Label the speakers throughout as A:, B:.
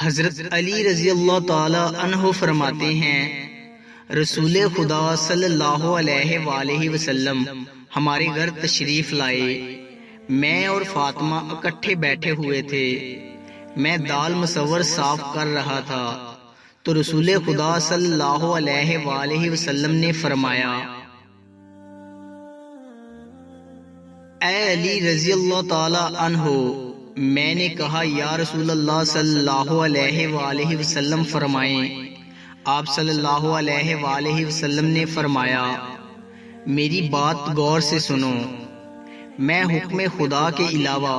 A: حضرت علی رضی اللہ تعالی عنہ فرماتے ہیں، رسول خدا صلی اللہ علیہ وآلہ وسلم ہمارے گھر تشریف لائے۔ میں اور فاطمہ اکٹھے بیٹھے ہوئے تھے۔ میں دال مصور صاف کر رہا تھا تو رسول خدا صلی اللہ علیہ وآلہ وسلم نے فرمایا، اے علی رضی اللہ تعالی عنہ۔ میں نے کہا، یا رسول اللہ صلی اللہ علیہ وآلہ وسلم فرمائیں۔ آپ صلی اللہ علیہ وآلہ وسلم نے فرمایا، میری بات غور سے سنو، میں حکم خدا کے علاوہ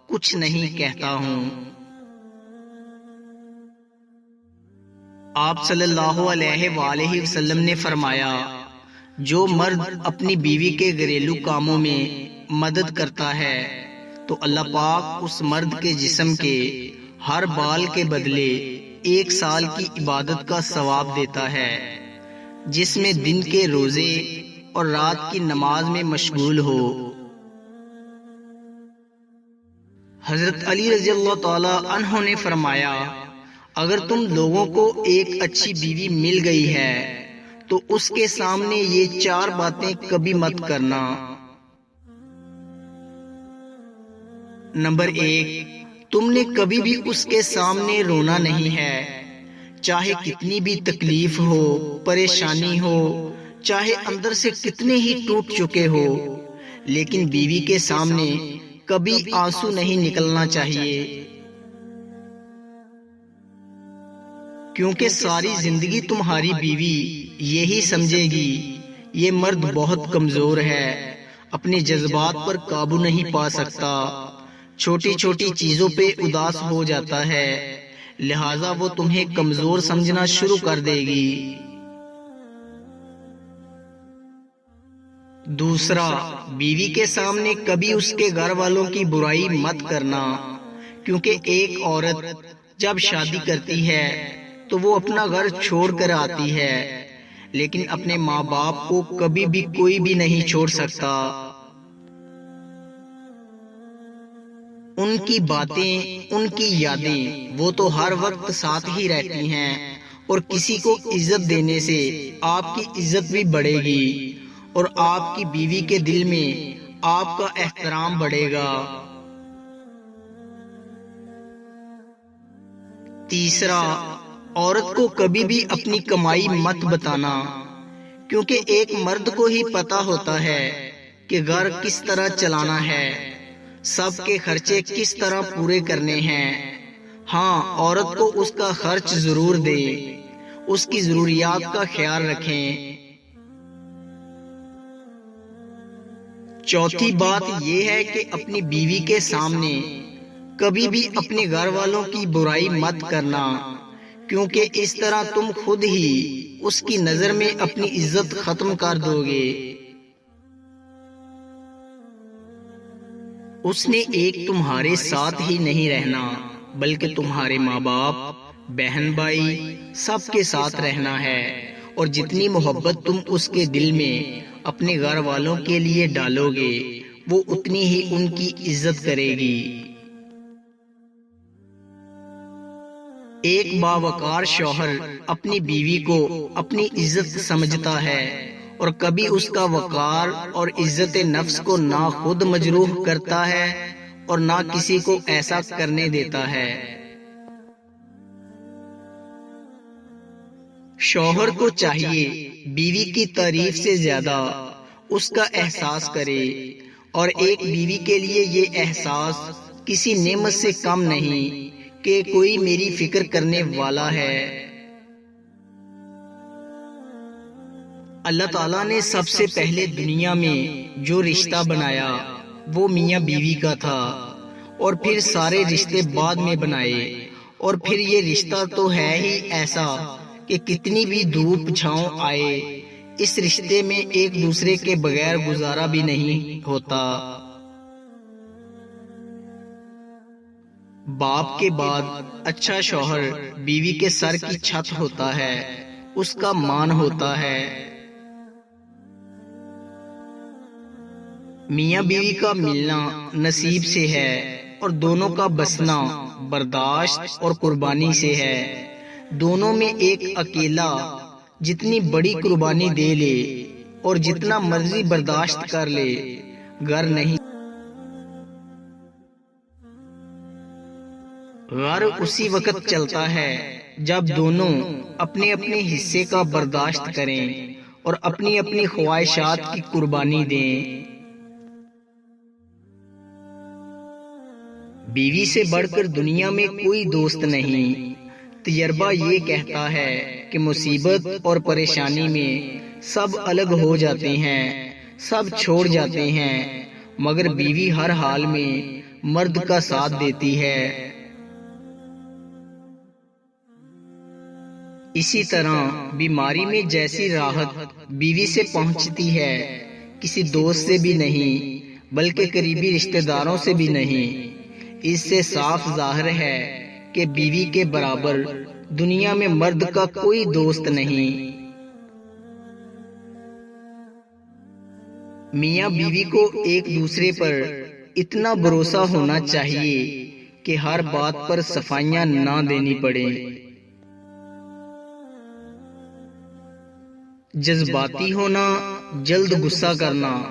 A: کچھ نہیں کہتا ہوں۔ آپ صلی اللہ علیہ وآلہ وسلم نے فرمایا، جو مرد اپنی بیوی کے گھریلو کاموں میں مدد کرتا ہے تو اللہ پاک اس مرد کے جسم کے ہر بال کے بدلے 1 سال کی عبادت کا ثواب دیتا ہے، جس میں دن کے روزے اور رات کی نماز میں مشغول ہو۔ حضرت علی رضی اللہ تعالی عنہ نے فرمایا، اگر تم لوگوں کو ایک اچھی بیوی مل گئی ہے تو اس کے سامنے یہ 4 باتیں کبھی مت کرنا۔ نمبر 1، تم نے کبھی بھی اس کے سامنے رونا نہیں ہے، چاہے کتنی بھی تکلیف ہو، پریشانی ہو، چاہے اندر سے کتنے ہی ٹوٹ چکے ہو، لیکن بیوی کے سامنے کبھی آنسو نہیں نکلنا چاہیے، کیونکہ ساری زندگی تمہاری بیوی یہی سمجھے گی، یہ مرد بہت کمزور ہے، اپنے جذبات پر قابو نہیں پا سکتا، چھوٹی چھوٹی چیزوں پہ اداس ہو جاتا ہے، لہٰذا وہ تمہیں کمزور سمجھنا شروع کر دے گی۔ دوسرا، بیوی کے سامنے کبھی اس کے گھر والوں کی برائی مت کرنا، کیونکہ ایک عورت جب شادی کرتی ہے تو وہ اپنا گھر چھوڑ کر آتی ہے، لیکن اپنے ماں باپ کو کبھی بھی کوئی بھی نہیں چھوڑ سکتا۔ ان کی باتیں، ان کی یادیں وہ تو ہر وقت ساتھ ہی رہتی ہیں، اور کسی کو عزت دینے سے آپ کی عزت بھی بڑھے گی اور آپ کی بیوی کے دل میں آپ کا احترام بڑھے گا۔ تیسرا، عورت کو کبھی بھی اپنی کمائی مت بتانا، کیونکہ ایک مرد کو ہی پتا ہوتا ہے کہ گھر کس طرح چلانا ہے، سب کے خرچے کس طرح پورے کرنے ہیں۔ ہاں، عورت کو اس کا خرچ ضرور دے، اس کی ضروریات کا خیال رکھیں۔ چوتھی بات یہ ہے کہ اپنی بیوی کے سامنے کبھی بھی اپنے گھر والوں کی برائی مت کرنا، کیونکہ اس طرح تم خود ہی اس کی نظر میں اپنی عزت ختم کر دو گے۔ اس نے ایک تمہارے ساتھ ہی نہیں رہنا، بلکہ تمہارے ماں باپ، بہن بھائی سب کے ساتھ رہنا ہے، اور جتنی محبت تم اس کے دل میں اپنے گھر والوں کے لیے ڈالو گے، وہ اتنی ہی ان کی عزت کرے گی۔ ایک باوقار شوہر اپنی بیوی کو اپنی عزت سمجھتا ہے، اور کبھی اس کا وقار اور عزت نفس کو نہ خود مجروح کرتا ہے اور نہ کسی کو ایسا کرنے دیتا ہے۔ شوہر کو چاہیے بیوی کی تعریف سے زیادہ اس کا احساس کرے، اور ایک بیوی کے لیے یہ احساس کسی نعمت سے کم نہیں کہ کوئی میری فکر کرنے والا ہے۔ اللہ تعالیٰ نے سب سے پہلے دنیا میں جو رشتہ بنایا وہ میاں بیوی کا تھا، اور پھر سارے رشتے بعد میں بنائے، اور پھر یہ رشتہ تو ہے ہی ایسا کہ کتنی بھی دھوپ چھاؤں آئے، اس رشتے میں ایک دوسرے کے بغیر گزارا بھی نہیں ہوتا۔ باپ کے بعد اچھا شوہر بیوی کے سر کی چھت ہوتا ہے، اس کا مان ہوتا ہے۔ میاں بیوی کا ملنا نصیب سے ہے، اور دونوں کا بسنا برداشت اور قربانی سے ہے۔ دونوں میں ایک اکیلا جتنی بڑی قربانی دے لے اور جتنا مرضی برداشت کر لے غر نہیں۔ غر اسی وقت چلتا ہے جب دونوں اپنے اپنے حصے کا برداشت کریں اور اپنی اپنی خواہشات کی قربانی دیں۔ بیوی سے بڑھ کر دنیا میں کوئی دوست نہیں۔ تجربہ یہ کہتا ہے کہ مصیبت اور پریشانی میں سب الگ ہو جاتے ہیں، سب چھوڑ جاتے ہیں، مگر بیوی ہر حال میں مرد کا ساتھ دیتی ہے۔ اسی طرح بیماری میں جیسی راحت بیوی سے پہنچتی ہے کسی دوست سے بھی نہیں، بلکہ قریبی رشتہ داروں سے بھی نہیں۔ اس سے صاف ظاہر ہے کہ بیوی کے برابر دنیا میں مرد کا کوئی دوست نہیں۔ میاں بیوی کو ایک دوسرے پر اتنا بھروسہ ہونا چاہیے کہ ہر بات پر صفائیاں نہ دینی پڑے۔ جذباتی ہونا، جلد غصہ کرنا،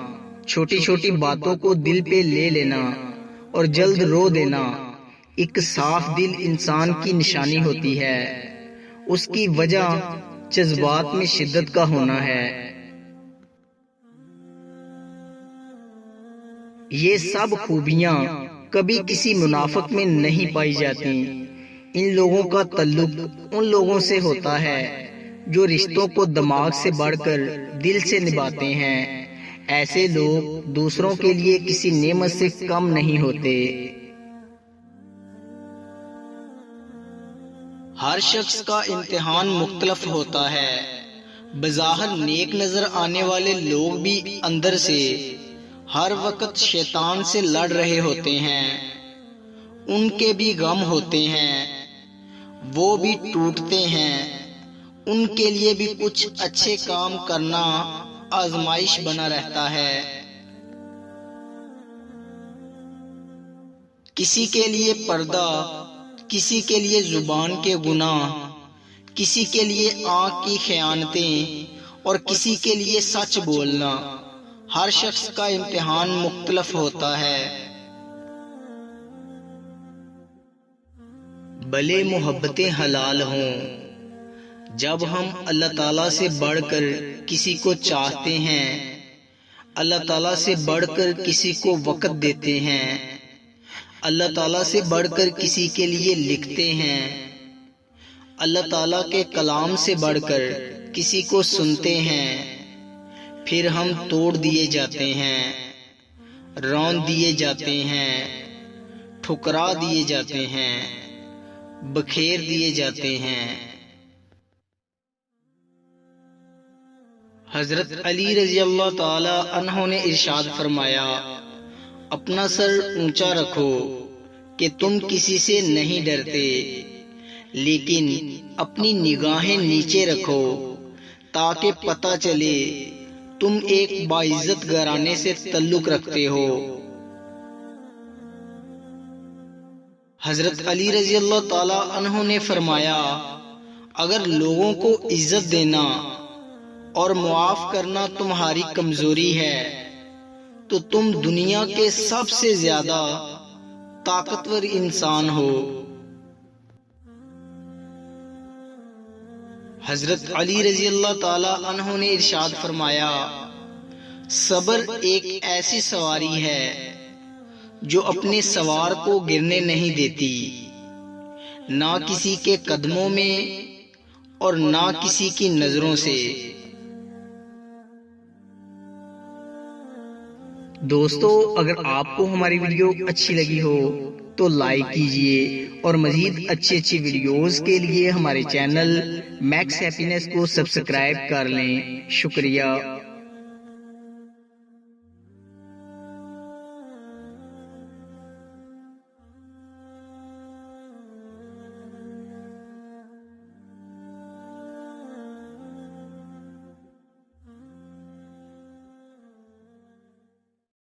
A: چھوٹی چھوٹی باتوں کو دل پہ لے لینا اور جلد رو دینا ایک صاف دل انسان کی نشانی ہوتی ہے۔ اس کی وجہ جذبات میں شدت کا ہونا ہے۔ یہ سب خوبیاں کبھی کسی منافق میں نہیں پائی جاتی۔ ان لوگوں کا تعلق ان لوگوں سے ہوتا ہے جو رشتوں کو دماغ سے بڑھ کر دل سے نبھاتے ہیں۔ ایسے لوگ دوسروں کے لیے کسی نعمت سے کم نہیں ہوتے۔ ہر شخص کا امتحان مختلف ہوتا ہے۔ بظاہر نیک نظر آنے والے لوگ بھی اندر سے ہر وقت شیطان سے لڑ رہے ہوتے ہیں۔ ان کے بھی غم ہوتے ہیں، وہ بھی ٹوٹتے ہیں۔ ان کے لیے بھی کچھ اچھے کام کرنا آزمائش بنا رہتا ہے۔ کسی کے لیے پردہ، کسی کے لیے زبان کے گناہ، کسی کے لیے آنکھ کی خیانتیں اور کسی کے لیے سچ بولنا۔ ہر شخص کا امتحان مختلف ہوتا ہے۔ بھلے محبتیں حلال ہوں، جب ہم اللہ تعالیٰ سے بڑھ کر کسی کو چاہتے ہیں، اللہ تعالیٰ سے بڑھ کر کسی کو وقت دیتے ہیں، اللہ تعالیٰ سے بڑھ کر کسی کے لیے لکھتے ہیں، اللہ تعالیٰ کے کلام سے بڑھ کر کسی کو سنتے ہیں، پھر ہم توڑ دیے جاتے ہیں، رون دیے جاتے ہیں، ٹھکرا دیے جاتے ہیں، بکھیر دیے جاتے ہیں۔ حضرت علی رضی اللہ تعالی عنہ نے ارشاد فرمایا، اپنا سر اونچا رکھو کہ تم کسی سے نہیں ڈرتے، لیکن اپنی نگاہیں نیچے رکھو تاکہ پتہ چلے تم ایک باعزت گھرانے سے تعلق رکھتے ہو۔ حضرت علی رضی اللہ تعالی عنہ نے فرمایا، اگر لوگوں کو عزت دینا اور معاف کرنا تمہاری کمزوری ہے تو تم دنیا کے سب سے زیادہ طاقتور انسان ہو۔ حضرت علی رضی اللہ تعالی عنہ نے ارشاد فرمایا، صبر ایک ایسی سواری ہے جو اپنے سوار کو گرنے نہیں دیتی، نہ کسی کے قدموں میں اور نہ کسی کی نظروں سے۔ دوستو، اگر آپ کو ہماری ویڈیو اچھی لگی ہو تو لائک کیجئے اور مزید اچھی ویڈیوز کے لیے ہمارے چینل میکس ہیپینس کو سبسکرائب کر لیں۔ شکریہ۔